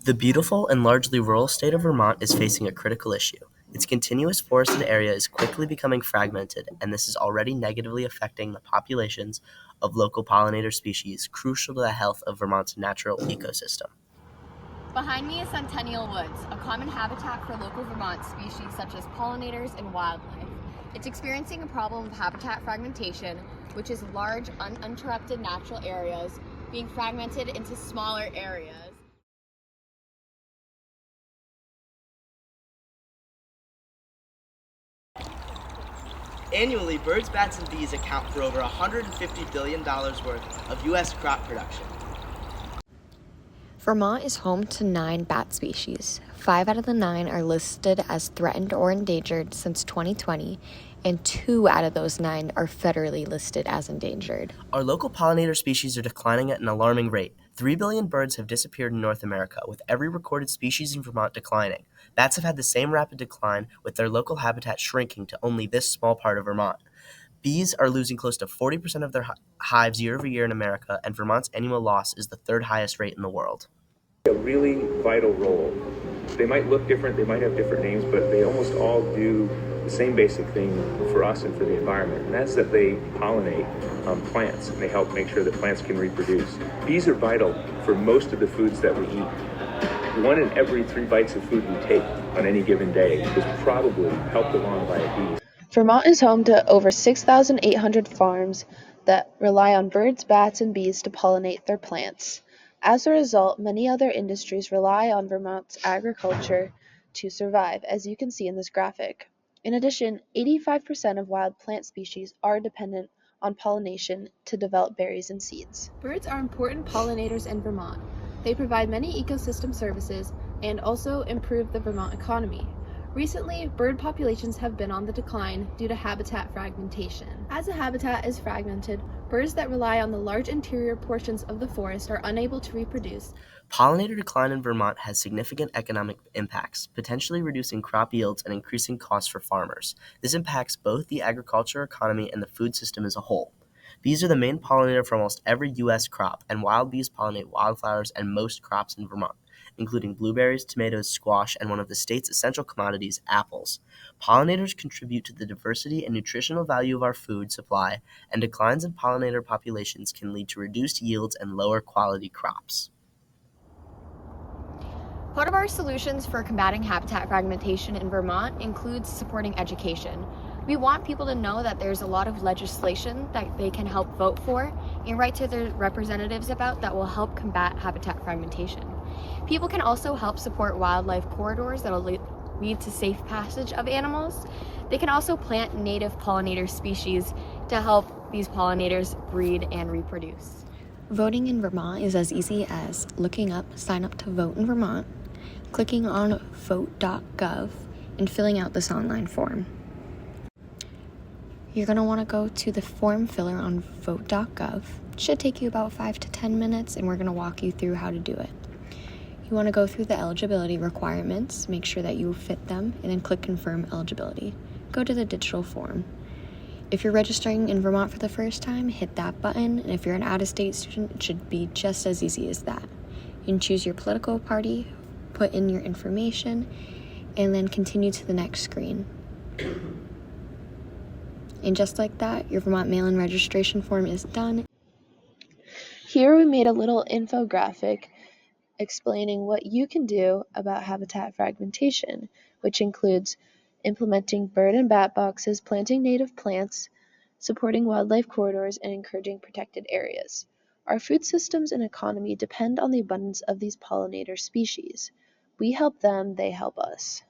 The beautiful and largely rural state of Vermont is facing a critical issue. Its continuous forested area is quickly becoming fragmented, and this is already negatively affecting the populations of local pollinator species crucial to the health of Vermont's natural ecosystem. Behind me is Centennial Woods, a common habitat for local Vermont species such as pollinators and wildlife. It's experiencing a problem of habitat fragmentation, which is large, uninterrupted natural areas being fragmented into smaller areas. Annually, birds, bats, and bees account for over $150 billion worth of U.S. crop production. Vermont is home to 9 bat species. 5 out of the 9 are listed as threatened or endangered since 2020, and 2 out of those 9 are federally listed as endangered. Our local pollinator species are declining at an alarming rate. 3 billion birds have disappeared in North America, with every recorded species in Vermont declining. Bats have had the same rapid decline, with their local habitat shrinking to only this small part of Vermont. Bees are losing close to 40% of their hives year over year in America, and Vermont's annual loss is the 3rd highest rate in the world. A really vital role. They might look different, they might have different names, but they almost all do the same basic thing for us and for the environment, and that's that they pollinate plants, and they help make sure that plants can reproduce. Bees are vital for most of the foods that we eat. 1 in every 3 bites of food we take on any given day is probably helped along by a bee. Vermont is home to over 6,800 farms that rely on birds, bats, and bees to pollinate their plants. As a result, many other industries rely on Vermont's agriculture to survive, as you can see in this graphic. In addition, 85% of wild plant species are dependent on pollination to develop berries and seeds. Birds are important pollinators in Vermont. They provide many ecosystem services and also improve the Vermont economy. Recently, bird populations have been on the decline due to habitat fragmentation. As a habitat is fragmented, birds that rely on the large interior portions of the forest are unable to reproduce. Pollinator decline in Vermont has significant economic impacts, potentially reducing crop yields and increasing costs for farmers. This impacts both the agriculture economy and the food system as a whole. Bees are the main pollinator for almost every U.S. crop, and wild bees pollinate wildflowers and most crops in Vermont, including blueberries, tomatoes, squash, and one of the state's essential commodities, apples. Pollinators contribute to the diversity and nutritional value of our food supply, and declines in pollinator populations can lead to reduced yields and lower quality crops. Part of our solutions for combating habitat fragmentation in Vermont includes supporting education. We want people to know that there's a lot of legislation that they can help vote for and write to their representatives about that will help combat habitat fragmentation. People can also help support wildlife corridors that will lead to safe passage of animals. They can also plant native pollinator species to help these pollinators breed and reproduce. Voting in Vermont is as easy as looking up Sign Up to Vote in Vermont, clicking on vote.gov, and filling out this online form. You're going to want to go to the form filler on vote.gov. It should take you about 5 to 10 minutes, and we're going to walk you through how to do it. You want to go through the eligibility requirements, make sure that you fit them, and then click Confirm Eligibility. Go to the digital form. If you're registering in Vermont for the first time, hit that button, and if you're an out-of-state student, it should be just as easy as that. You can choose your political party, put in your information, and then continue to the next screen. And just like that, your Vermont mail-in registration form is done. Here we made a little infographic explaining what you can do about habitat fragmentation, which includes implementing bird and bat boxes, planting native plants, supporting wildlife corridors, and encouraging protected areas. Our food systems and economy depend on the abundance of these pollinator species. We help them, they help us.